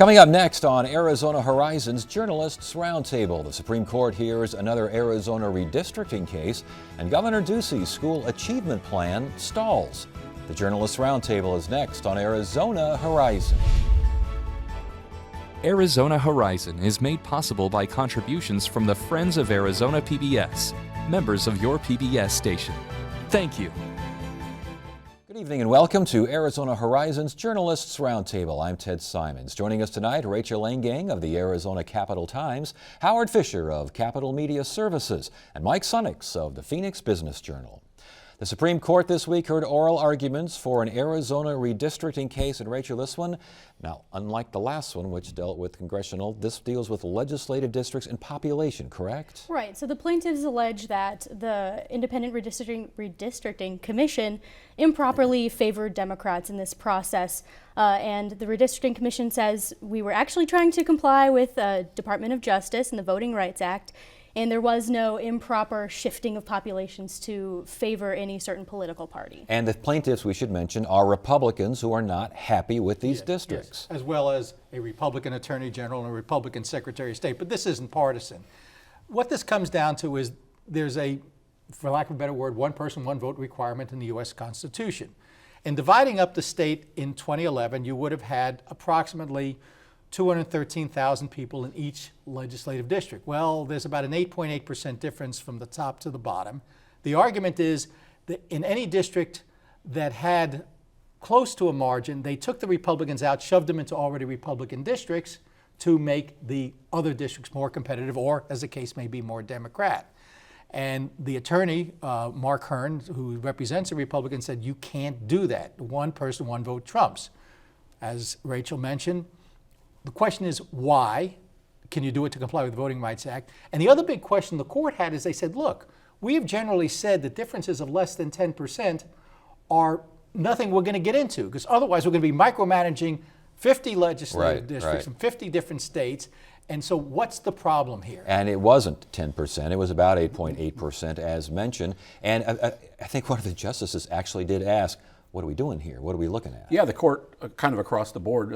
Coming up next on Arizona Horizons Journalists Roundtable, the Supreme Court hears another Arizona redistricting case, and Governor Ducey's school achievement plan stalls. The Journalists Roundtable is next on Arizona Horizon. Arizona Horizon is made possible by contributions from the Friends of Arizona PBS, members of your PBS station. Thank you. Good evening and welcome to Arizona Horizons Journalists Roundtable. I'm Ted Simons. Joining us tonight, Rachel Langang of the Arizona Capital Times, Howard Fisher of Capital Media Services, and Mike Sunnix of the Phoenix Business Journal. The Supreme Court this week heard oral arguments for an Arizona redistricting case. And Rachel, this one, now unlike the last one, which dealt with congressional, this deals with legislative districts and population, correct? Right. So the plaintiffs allege that the Independent Redistricting Commission improperly favored Democrats in this process. And the Redistricting Commission says we were actually trying to comply with Department of Justice and the Voting Rights Act, and there was no improper shifting of populations to favor any certain political party. And the plaintiffs, we should mention, are Republicans who are not happy with these districts. Yes, as well as a Republican Attorney General and a Republican Secretary of State. But this isn't partisan. What this comes down to is there's a, for lack of a better word, one person, one vote requirement in the U.S. Constitution. In dividing up the state in 2011, you would have had approximately 213,000 people in each legislative district. Well, there's about an 8.8% difference from the top to the bottom. The argument is that in any district that had close to a margin, they took the Republicans out, shoved them into already Republican districts to make the other districts more competitive, or, as the case may be, more Democrat. And the attorney, Mark Hearn, who represents the Republicans, said you can't do that. One person, one vote trumps. As Rachel mentioned, the question is, why can you do it to comply with the Voting Rights Act? And the other big question the court had is they said, look, we have generally said that differences of less than 10% are nothing we're going to get into, because otherwise we're going to be micromanaging 50 legislative districts from 50 different states. And so what's the problem here? And it wasn't 10%. It was about 8.8% as mentioned. And I think one of the justices actually did ask, what are we doing here? What are we looking at? Yeah, the court kind of across the board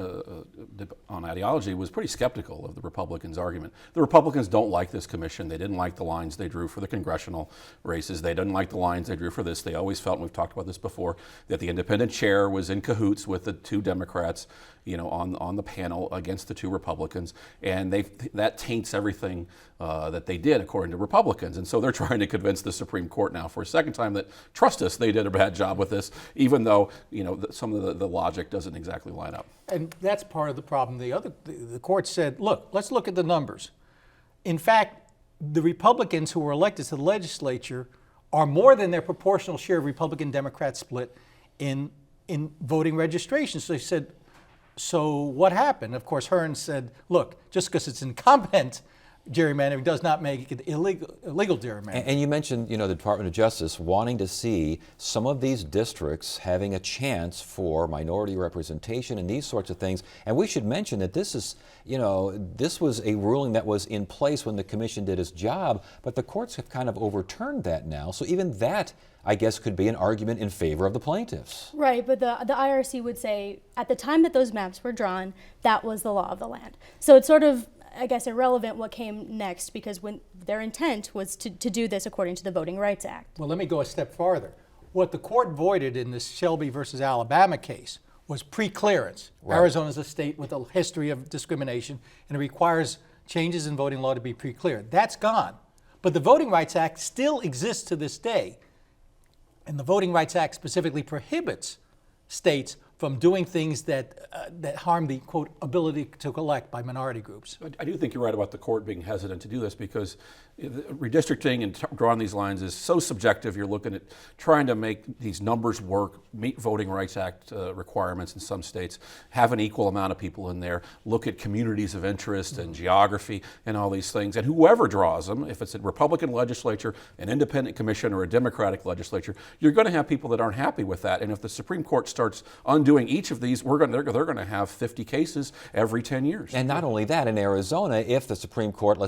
on ideology was pretty skeptical of the Republicans' argument. The Republicans don't like this commission. They didn't like the lines they drew for the congressional races. They didn't like the lines they drew for this. They always felt, and we've talked about this before, that the independent chair was in cahoots with the two Democrats, you know, on the panel against the two Republicans, and that taints everything that they did according to Republicans. And so they're trying to convince the Supreme Court now for a second time that, trust us, they did a bad job with this, even though, you know, some of the logic doesn't exactly line up. And that's part of the problem. The court said, look, let's look at the numbers. In fact, the Republicans who were elected to the legislature are more than their proportional share of Republican-Democrat split in voting registration. So they said, so what happened? Of course, Hearn said, look, just because it's incompetent gerrymandering does not make it illegal gerrymandering. And you mentioned, you know, the Department of Justice wanting to see some of these districts having a chance for minority representation and these sorts of things. And we should mention that this is, you know, this was a ruling that was in place when the commission did its job, but the courts have kind of overturned that now. So even that, I guess, could be an argument in favor of the plaintiffs. Right, but the IRC would say at the time that those maps were drawn, that was the law of the land. So it's sort of, I guess, irrelevant what came next, because when their intent was to do this according to the Voting Rights Act. Well, let me go a step farther. What the court voided in this Shelby versus Alabama case was pre-clearance. Right. Arizona's a state with a history of discrimination, and it requires changes in voting law to be pre-cleared. That's gone. But the Voting Rights Act still exists to this day. And the Voting Rights Act specifically prohibits states from doing things that harm the, quote, ability to elect by minority groups. I do think you're right about the court being hesitant to do this, because redistricting and drawing these lines is so subjective. You're looking at trying to make these numbers work, meet Voting Rights Act requirements in some states, have an equal amount of people in there, look at communities of interest and geography and all these things. And whoever draws them, if it's a Republican legislature, an independent commission, or a Democratic legislature, you're going to have people that aren't happy with that. And if the Supreme Court starts undoing undoing each of these, they're going to have 50 cases every 10 years. And not only that, in Arizona, if the Supreme Court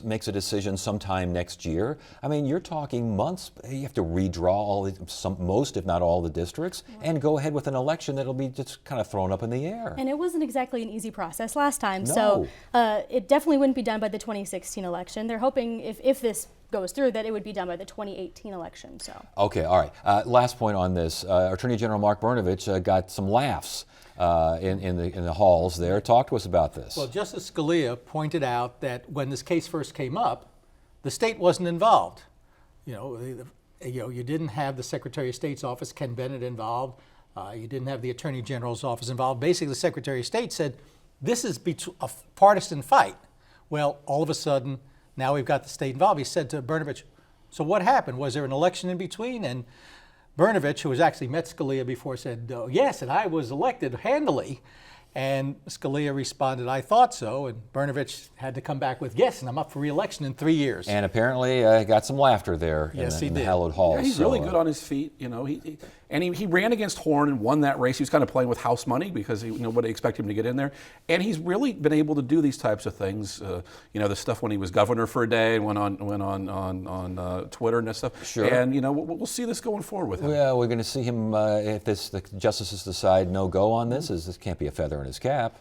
makes a decision sometime next year, I mean, you're talking months. You have to redraw most, if not all, the districts, and go ahead with an election that'll be just kind of thrown up in the air. And it wasn't exactly an easy process last time, No. so it definitely wouldn't be done by the 2016 election. They're hoping if this goes through that it would be done by the 2018 election. So. Okay, all right. Last point on this. Attorney General Mark Brnovich got some laughs in the halls there. Talk to us about this. Well, Justice Scalia pointed out that when this case first came up, the state wasn't involved. You didn't have the Secretary of State's office, Ken Bennett, involved. You didn't have the Attorney General's office involved. Basically, the Secretary of State said, this is a partisan fight. Well, all of a sudden, now we've got the state involved. He said to Brnovich, so what happened? Was there an election in between? And Brnovich, who has actually met Scalia before, said, yes, and I was elected handily. And Scalia responded, I thought so. And Brnovich had to come back with, yes, and I'm up for re-election in 3 years. And apparently got some laughter there Yes, in the did. hallowed halls. Yeah, he's really good on his feet, he ran against Horn and won that race. He was kind of playing with house money because nobody expected him to get in there. And he's really been able to do these types of things. The stuff when he was governor for a day and went on Twitter and that stuff. Sure. And we'll see this going forward with him. Well, we're going to see him if the justices decide no go on this. This can't be a feather in his cap.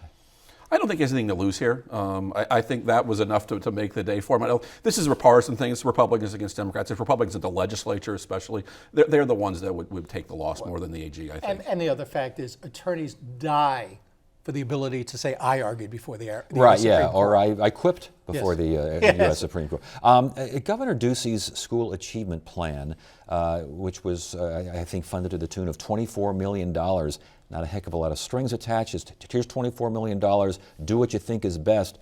I don't think he has anything to lose here. I think that was enough to make the day for him. This is a partisan thing. It's Republicans against Democrats. If Republicans at the legislature especially, they're the ones that would take the loss more than the AG, I think. And the other fact is attorneys die for the ability to say, I argued before the Right, US yeah, Supreme Court. or I quipped before Yes. the Yes. U.S. Supreme Court. Governor Ducey's school achievement plan, which was, I think, funded to the tune of $24 million, not a heck of a lot of strings attached. Here's $24 million, do what you think is best.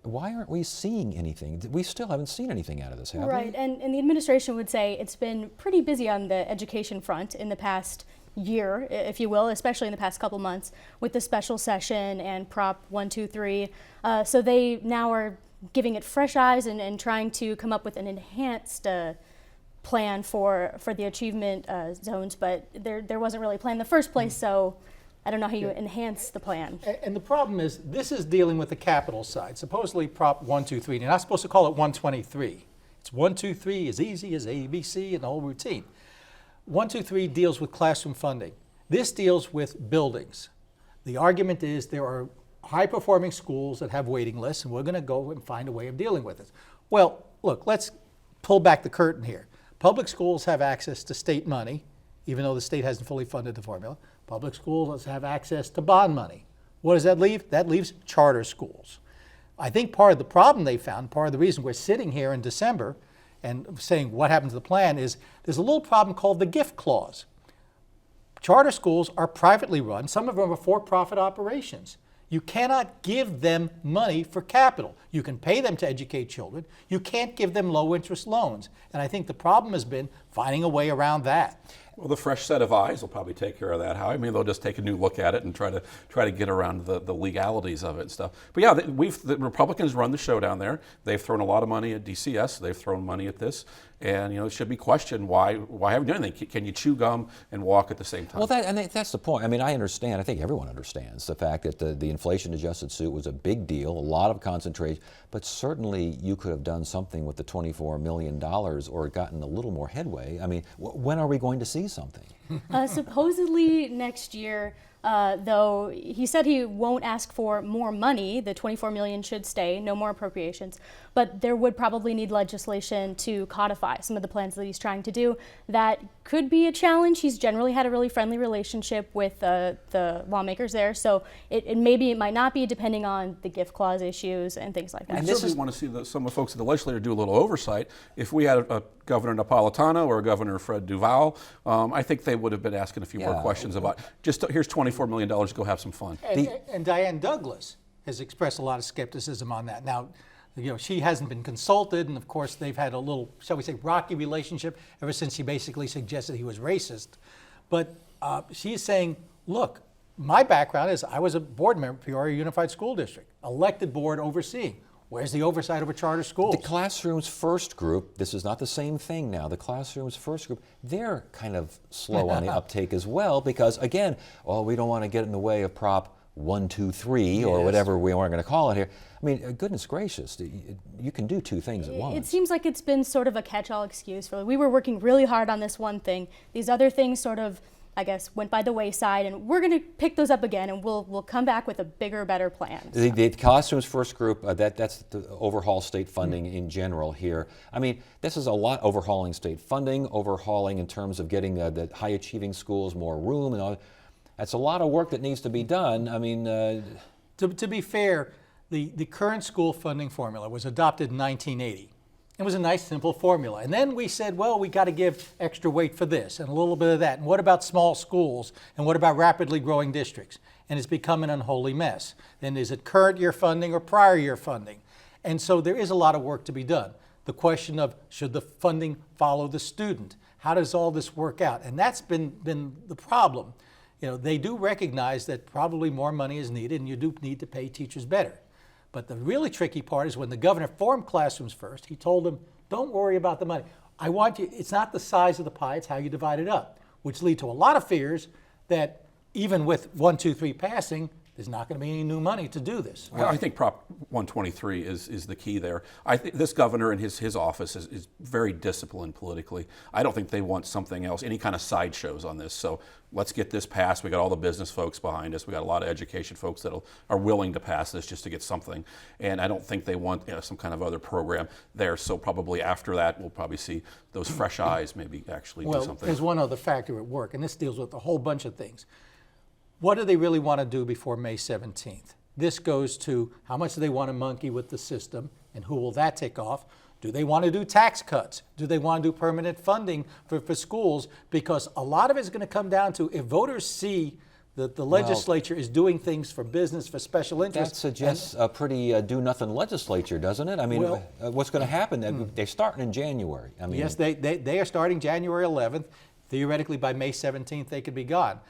Why aren't we seeing anything? We still haven't seen anything out of this, have we? Right, and the administration would say it's been pretty busy on the education front in the past year, if you will, especially in the past couple months with the special session and Prop 123. So they now are giving it fresh eyes and trying to come up with an enhanced plan for the achievement zones, but there wasn't really a plan in the first place, so I don't know how you enhance the plan. And the problem is, this is dealing with the capital side. Supposedly Prop 123, you're not supposed to call it 123. It's 123, as easy as ABC and the whole routine. 123 deals with classroom funding. This deals with buildings. The argument is there are high-performing schools that have waiting lists, and we're going to go and find a way of dealing with it. Well, look, let's pull back the curtain here. Public schools have access to state money, even though the state hasn't fully funded the formula. Public schools have access to bond money. What does that leave? That leaves charter schools. I think part of the problem they found, part of the reason we're sitting here in December and saying what happened to the plan is there's a little problem called the gift clause. Charter schools are privately run. Some of them are for-profit operations. You cannot give them money for capital. You can pay them to educate children. You can't give them low-interest loans. And I think the problem has been finding a way around that. Well, the fresh set of eyes will probably take care of that. I mean, they'll just take a new look at it and try to get around the legalities of it and stuff. But yeah, the Republicans run the show down there. They've thrown a lot of money at DCS. They've thrown money at this, and it should be questioned why haven't you done anything? Can you chew gum and walk at the same time? Well, that's the point. I mean, I understand. I think everyone understands the fact that the inflation-adjusted suit was a big deal, a lot of concentration. But certainly, you could have done something with the $24 million or gotten a little more headway. I mean, when are we going to see something? Supposedly next year, though he said he won't ask for more money. The $24 million should stay, no more appropriations. But there would probably need legislation to codify some of the plans that he's trying to do. That could be a challenge. He's generally had a really friendly relationship with the lawmakers there, so it might not be, depending on the gift clause issues and things like that. I certainly want to see some of the folks in the legislature do a little oversight. If we had a Governor Napolitano or a Governor Fred Duval, I think they would have been asking a few more questions about here's $24 million, go have some fun. And Diane Douglas has expressed a lot of skepticism on that. Now, she hasn't been consulted, and of course they've had a little, shall we say, rocky relationship ever since she basically suggested he was racist. But she's saying, look, my background is I was a board member of Peoria Unified School District, elected board overseeing. Where's the oversight over charter schools? The Classrooms First group, this is not the same thing now, the Classrooms First group, they're kind of slow on the uptake as well because, again, we don't want to get in the way of Prop 123 or whatever we are going to call it here. I mean, goodness gracious, you can do two things at once. It seems like it's been sort of a catch-all excuse. We were working really hard on this one thing. These other things sort of, I guess, went by the wayside, and we're going to pick those up again, and we'll come back with a bigger, better plan. The Classrooms First group, that's the overhaul state funding in general here. I mean, this is a lot overhauling state funding, overhauling in terms of getting the high-achieving schools more room, and all. That's a lot of work that needs to be done. I mean, to be fair, the current school funding formula was adopted in 1980. It was a nice, simple formula. And then we said, well, we got to give extra weight for this and a little bit of that. And what about small schools? And what about rapidly growing districts? And it's become an unholy mess. Then is it current year funding or prior year funding? And so there is a lot of work to be done. The question of should the funding follow the student? How does all this work out? And that's been the problem. You know, they do recognize that probably more money is needed and you do need to pay teachers better. But the really tricky part is when the governor formed Classrooms First, he told them, don't worry about the money. I want you, it's not the size of the pie, it's how you divide it up, which lead to a lot of fears that even with 1, 2, 3 passing, there's not going to be any new money to do this. Well, I think Prop 123 is the key there. I think this governor and his office is very disciplined politically. I don't think they want something else, any kind of sideshows on this. So let's get this passed. We got all the business folks behind us. We got a lot of education folks that are willing to pass this just to get something. And I don't think they want some kind of other program there. So probably after that, we'll probably see those fresh eyes maybe actually do something. Well, there's one other factor at work, and this deals with a whole bunch of things. What do they really want to do before May 17th? This goes to how much do they want to monkey with the system and who will that take off? Do they want to do tax cuts? Do they want to do permanent funding for schools? Because a lot of it is going to come down to if voters see that the legislature is doing things for business, for special interests. That suggests a pretty do-nothing legislature, doesn't it? I mean, what's going to happen? They're starting in January. I mean, yes, they are starting January 11th. Theoretically, by May 17th, they could be gone.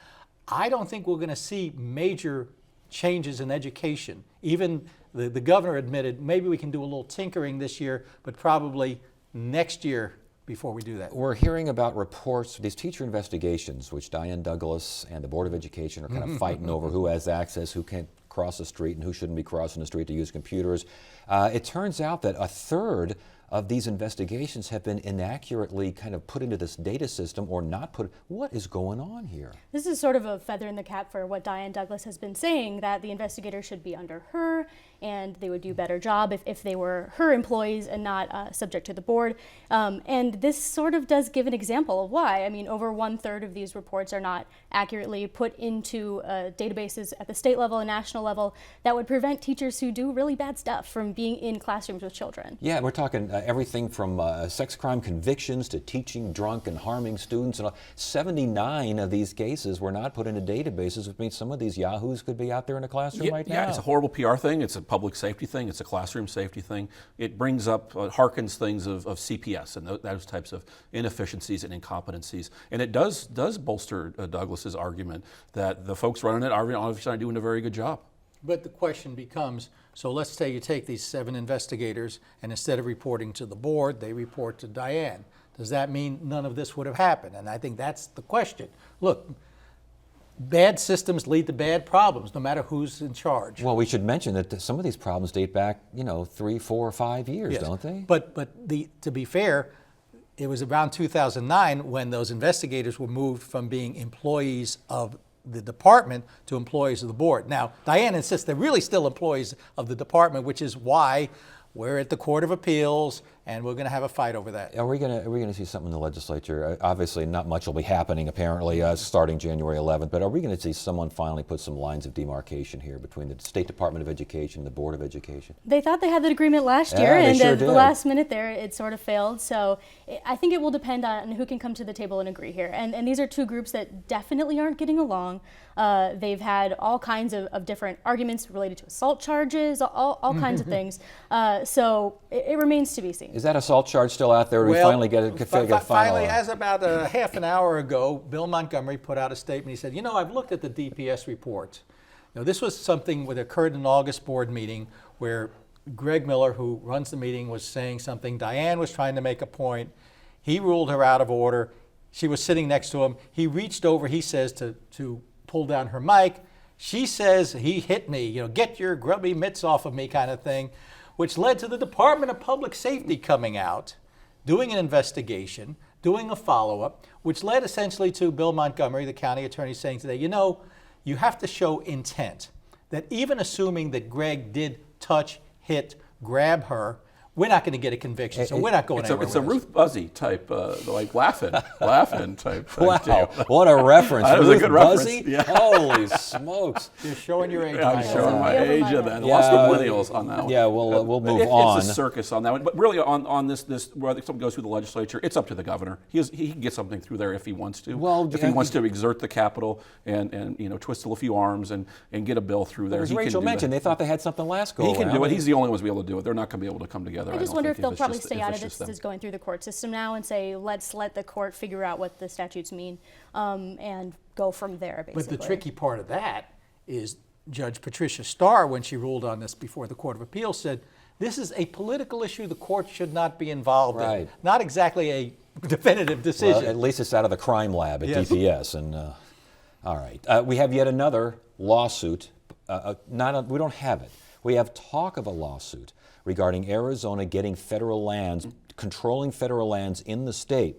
I don't think we're going to see major changes in education. Even the governor admitted maybe we can do a little tinkering this year, but probably next year before we do that. We're hearing about reports, these teacher investigations, which Diane Douglas and the Board of Education are kind of fighting over who has access, who can't cross the street, and who shouldn't be crossing the street to use computers. It turns out that a third of these investigations have been inaccurately kind of put into this data system or not put. What is going on here? This is sort of a feather in the cap for what Diane Douglas has been saying, that the investigators should be under her and they would do a better job if they were her employees and not subject to the board. And this sort of does give an example of why. I mean, over 1/3 of these reports are not accurately put into databases at the state level and national level that would prevent teachers who do really bad stuff from being in classrooms with children. Yeah, we're talking everything from sex crime convictions to teaching drunk and harming students. And 79 of these cases were not put into databases, which means some of these yahoos could be out there in a classroom right now. Yeah, it's a horrible PR thing. It's a public safety thing. It's a classroom safety thing. It brings up, harkens things of CPS and those types of inefficiencies and incompetencies. And it does bolster Douglas's argument that the folks running it are obviously not doing a very good job. But the question becomes, so let's say you take these 7 investigators and instead of reporting to the board, they report to Diane. Does that mean none of this would have happened? And I think that's the question. Look, bad systems lead to bad problems, no matter who's in charge. Well, we should mention that some of these problems date back, 3, 4, 5 years, Yes. don't they? But to be fair, it was around 2009 when those investigators were moved from being employees of the department to employees of the board. Now, Diane insists they're really still employees of the department, which is why we're at the Court of Appeals, and we're going to have a fight over that. Are we going to see something in the legislature? Obviously, not much will be happening, apparently, starting January 11th, but are we going to see someone finally put some lines of demarcation here between the State Department of Education and the Board of Education? They thought they had that agreement last year, Yeah, they and sure at the did. last minute there, it sort of failed. So I think it will depend on who can come to the table and agree here. And these are two groups that definitely aren't getting along. They've had all kinds of different arguments related to assault charges, all kinds of things. So it remains to be seen. Is that assault charge still out there? Or do we finally get it? Finally, as about a half an hour ago, Bill Montgomery put out a statement. He said, I've looked at the DPS reports. Now, this was something that occurred in an August board meeting where Greg Miller, who runs the meeting, was saying something. Diane was trying to make a point. He ruled her out of order. She was sitting next to him. He reached over, he says, to pull down her mic. She says, he hit me, get your grubby mitts off of me kind of thing, which led to the Department of Public Safety coming out, doing an investigation, doing a follow-up, which led essentially to Bill Montgomery, the county attorney, saying today, you have to show intent. That even assuming that Greg did touch, hit, grab her, we're not going to get a conviction, so we're not going anywhere. It's a Ruth Buzzy type, like laughing type. Wow, deal. what a reference. That was a Ruth good Buzzy? reference. Yeah. Holy smokes. You're showing your age. I'm showing my Over age my and head. then lost the millennials on that one. Yeah, we'll move It's on. a circus on that one. But really, on this whether something goes through the legislature, it's up to the governor. He can get something through there if he wants to. Well, if he wants to exert the Capitol and twist a few arms and get a bill through there, As he Rachel can do mentioned, that. they thought they had something last go He can around. do it. He's the only ones to be able to do it. They're not going to be able to come together. I just don't wonder think, if they'll it's probably just- stay if out it's of just this them. is going through the court system now and say, let's let the court figure out what the statutes mean and go from there, basically. But the tricky part of that is Judge Patricia Starr, when she ruled on this before the Court of Appeals, said this is a political issue the court should not be involved in. Right. Not exactly a definitive decision. Well, at least it's out of the crime lab at Yes. DPS. And all right, we have yet another lawsuit. We don't have it. We have talk of a lawsuit regarding Arizona getting federal lands, controlling federal lands in the state.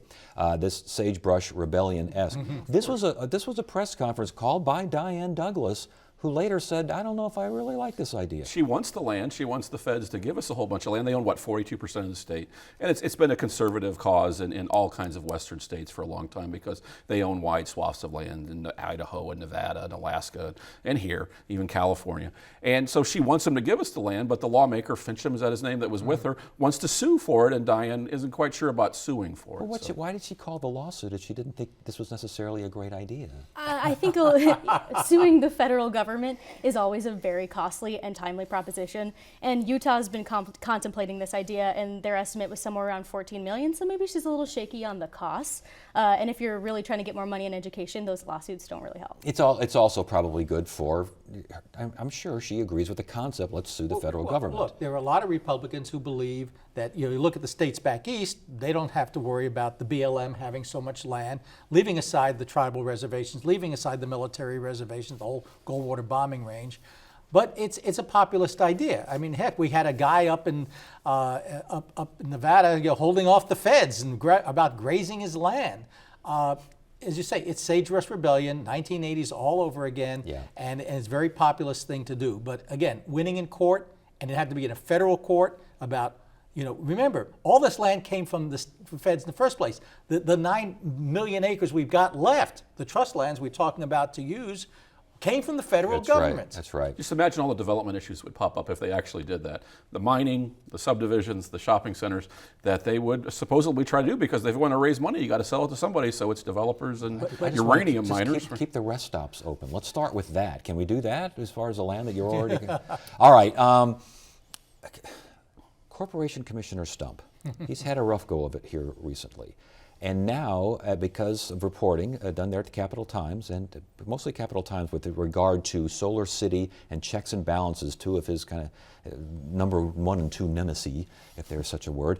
This sagebrush rebellion-esque. This was a press conference called by Diane Douglas, who later said, I don't know if I really like this idea. She wants the land. She wants the feds to give us a whole bunch of land. They own, 42% of the state? And it's been a conservative cause in all kinds of western states for a long time because they own wide swaths of land in Idaho and Nevada and Alaska and here, even California. And so she wants them to give us the land, but the lawmaker, Fincham is that his name, that was with her, wants to sue for it, and Diane isn't quite sure about suing for it. Well, why did she call the lawsuit if she didn't think this was necessarily a great idea? I think suing the federal government is always a very costly and timely proposition. And Utah's been contemplating this idea, and their estimate was somewhere around $14 million. So maybe she's a little shaky on the costs. And if you're really trying to get more money in education, those lawsuits don't really help. It's also probably good for, I'm sure she agrees with the concept, let's sue the federal government. Look, there are a lot of Republicans who believe that, you look at the states back east, they don't have to worry about the BLM having so much land, leaving aside the tribal reservations, leaving aside the military reservations, the whole Goldwater bombing range. But it's a populist idea. I mean, heck, we had a guy up in Nevada, holding off the feds and about grazing his land. As you say, it's sagebrush rebellion, 1980s all over again, and it's a very populist thing to do. But again, winning in court, and it had to be in a federal court about, remember, all this land came from the feds in the first place. The 9 million acres we've got left, the trust lands we're talking about to use, came from the federal government. That's right. Just imagine all the development issues that would pop up if they actually did that. The mining, the subdivisions, the shopping centers that they would supposedly try to do because they want to raise money. You got to sell it to somebody, so it's developers and uranium miners. Keep the rest stops open. Let's start with that. Can we do that as far as the land that you're already? All right. Corporation Commissioner Stump. He's had a rough go of it here recently. And now, because of reporting done there at the Capital Times, and mostly Capital Times with regard to Solar City and checks and balances, two of his kind of number 1 and 2 nemesis, if there's such a word,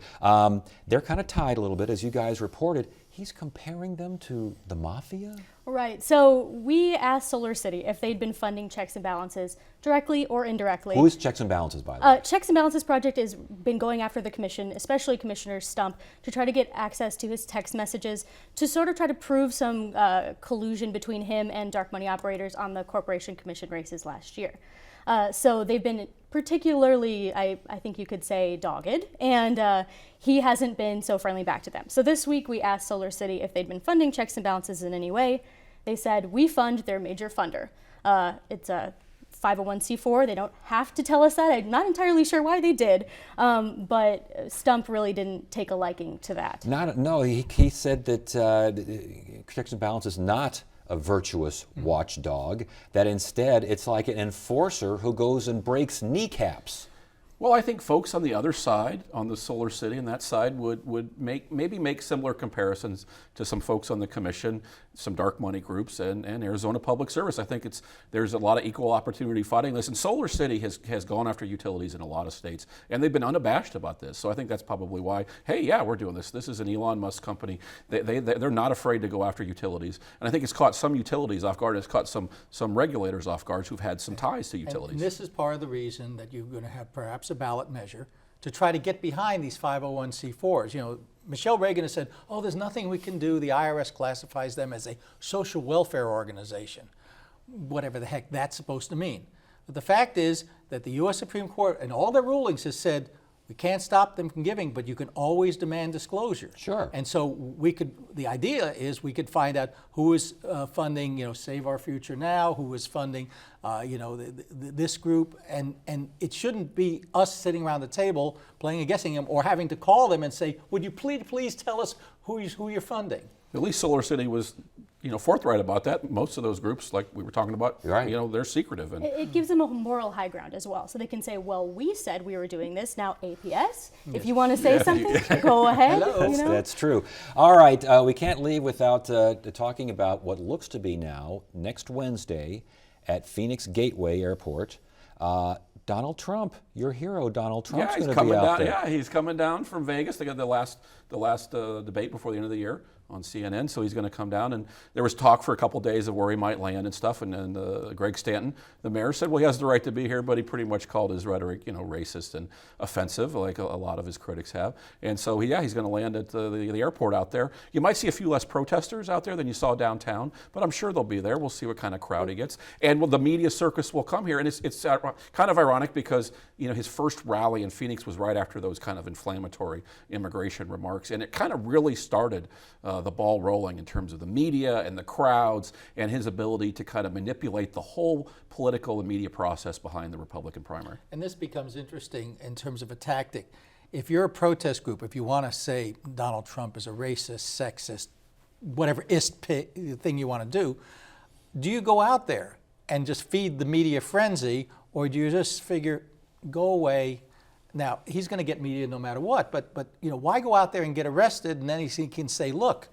they're kind of tied a little bit, as you guys reported. He's comparing them to the mafia? Right. So we asked Solar City if they'd been funding checks and balances directly or indirectly. Who is Checks and Balances, by the way? Checks and Balances Project has been going after the commission, especially Commissioner Stump, to try to get access to his text messages to sort of try to prove some collusion between him and dark money operators on the Corporation Commission races last year. So they've been particularly, I think you could say, dogged, and he hasn't been so friendly back to them. So this week we asked Solar City if they'd been funding checks and balances in any way. They said, we fund their major funder. It's a 501c4. They don't have to tell us that. I'm not entirely sure why they did, but Stump really didn't take a liking to that. No, he said that checks and balance is not a virtuous watchdog, that instead it's like an enforcer who goes and breaks kneecaps. Well, I think folks on the other side, on the Solar City and that side, would maybe make similar comparisons to some folks on the commission, some dark money groups, and Arizona Public Service. I think there's a lot of equal opportunity fighting this. And Solar City has gone after utilities in a lot of states, and they've been unabashed about this. So I think that's probably why, hey, yeah, we're doing this. This is an Elon Musk company. They're not afraid to go after utilities. And I think it's caught some utilities off guard. It's caught some regulators off guard who've had some ties to utilities. And this is part of the reason that you're going to have perhaps a ballot measure to try to get behind these 501c4s. You know, Michelle Reagan has said, oh, there's nothing we can do. The IRS classifies them as a social welfare organization, whatever the heck that's supposed to mean. But the fact is that the U.S. Supreme Court in all their rulings has said, we can't stop them from giving, but you can always demand disclosure. Sure. And so the idea is we could find out who is funding, Save Our Future Now, who is funding, this group, and it shouldn't be us sitting around the table playing a guessing game or having to call them and say, would you please tell us who you're funding? At least Solar City was, forthright about that. Most of those groups, like we were talking about, right. They're secretive. And it gives them a moral high ground as well. So they can say, well, we said we were doing this. Now, APS, if you want to say something, go ahead. That's true. All right, we can't leave without talking about what looks to be now, next Wednesday at Phoenix Gateway Airport. Donald Trump, your hero, Donald Trump's going to be out there. Yeah, he's coming down from Vegas. They got the last debate before the end of the year on CNN, so he's going to come down. And there was talk for a couple days of where he might land and stuff. And Greg Stanton, the mayor, said, well, he has the right to be here, but he pretty much called his rhetoric, racist and offensive, like a lot of his critics have. And so, he's going to land at the airport out there. You might see a few less protesters out there than you saw downtown, but I'm sure they'll be there. We'll see what kind of crowd he gets. And the media circus will come here. And it's kind of ironic because, his first rally in Phoenix was right after those kind of inflammatory immigration remarks. And it kind of really started the ball rolling in terms of the media and the crowds and his ability to kind of manipulate the whole political and media process behind the Republican primary. And this becomes interesting in terms of a tactic. If you're a protest group, if you want to say Donald Trump is a racist, sexist, whatever thing you want to do you go out there and just feed the media frenzy, or do you just figure, go away? Now, he's going to get media no matter what, but why go out there and get arrested and then he can say, look,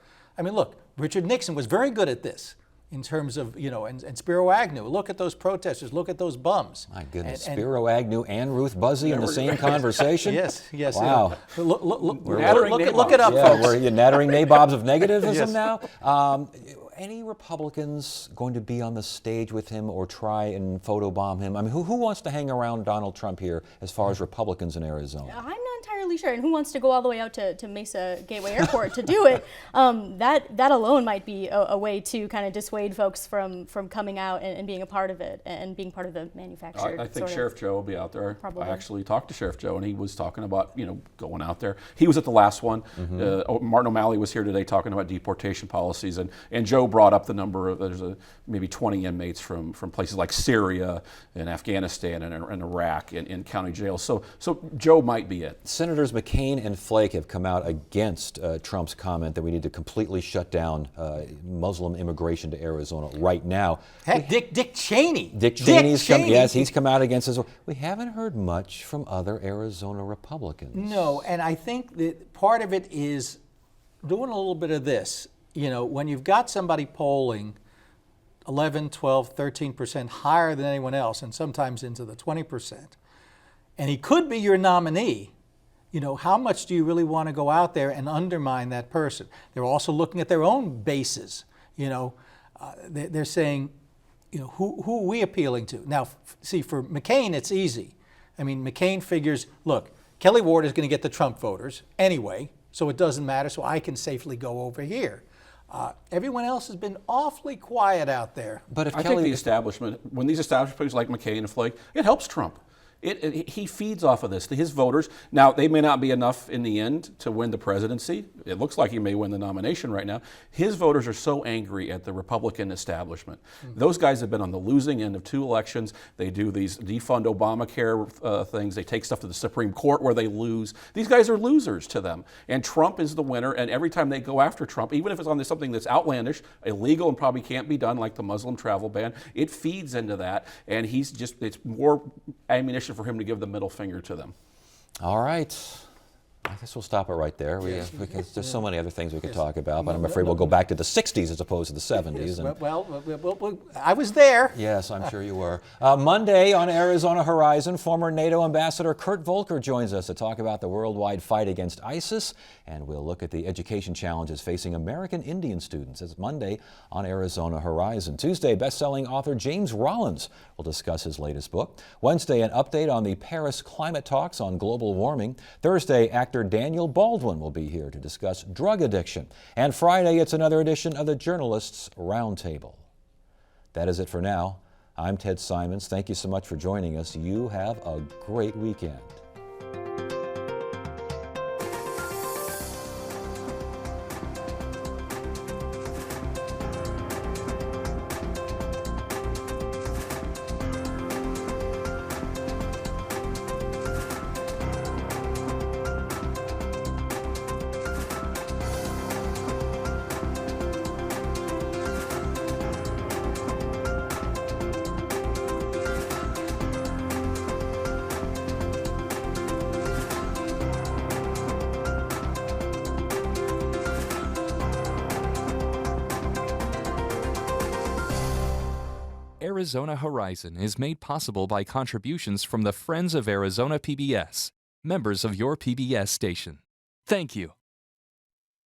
Richard Nixon was very good at this in terms of, and Spiro Agnew. Look at those protesters, look at those bums. My goodness, Spiro Agnew and Ruth Buzzy in the same conversation? Yes. Wow. Look it up, folks. We're nattering nabobs of negativism Yes. now. Any Republicans going to be on the stage with him or try and photobomb him? I mean, who wants to hang around Donald Trump here as far as Republicans in Arizona? I'm not entirely sure. And who wants to go all the way out to Mesa Gateway Airport to do it? That alone might be a way to kind of dissuade folks from coming out and being a part of it and being part of the manufactured. I think Sheriff Joe will be out there. Probably. I actually talked to Sheriff Joe, and he was talking about going out there. He was at the last one. Martin O'Malley was here today talking about deportation policies, and Joe brought up the number of there's maybe 20 inmates from places like Syria and Afghanistan and Iraq in county jails. So Joe might be it. Senators McCain and Flake have come out against Trump's comment that we need to completely shut down Muslim immigration to Arizona right now. Heck, Dick Cheney. Dick Cheney's come. Yes, he's come out against as well. We haven't heard much from other Arizona Republicans. No, and I think that part of it is doing a little bit of this. When you've got somebody polling 11, 12, 13% higher than anyone else, and sometimes into the 20%, and he could be your nominee, how much do you really want to go out there and undermine that person? They're also looking at their own bases. They're saying, who are we appealing to? Now, see, for McCain, it's easy. I mean, McCain figures, look, Kelly Ward is going to get the Trump voters anyway, so it doesn't matter, so I can safely go over here. Everyone else has been awfully quiet out there. But if I think the establishment, when these establishments like McCain and Flake, it helps Trump. He feeds off of this. His voters, now they may not be enough in the end to win the presidency. It looks like he may win the nomination right now. His voters are so angry at the Republican establishment. Those guys have been on the losing end of 2 elections. They do these defund Obamacare things. They take stuff to the Supreme Court where they lose. These guys are losers to them. And Trump is the winner. And every time they go after Trump, even if it's on something that's outlandish, illegal, and probably can't be done, like the Muslim travel ban, it feeds into that. And it's more ammunition sufficient for him to give the middle finger to them. All right. I guess we'll stop it right there. Because there's so many other things we could talk about, but I'm afraid we'll go back to the 60s as opposed to the 70s. And Well, I was there. yes, I'm sure you were. Monday on Arizona Horizon, former NATO Ambassador Kurt Volker joins us to talk about the worldwide fight against ISIS, and we'll look at the education challenges facing American Indian students. It's Monday on Arizona Horizon. Tuesday, best-selling author James Rollins will discuss his latest book. Wednesday, an update on the Paris climate talks on global warming. Thursday, actor Daniel Baldwin will be here to discuss drug addiction. And Friday, it's another edition of the Journalists Roundtable. That is it for now. I'm Ted Simons. Thank you so much for joining us. You have a great weekend. Arizona Horizon is made possible by contributions from the Friends of Arizona PBS, members of your PBS station. Thank you.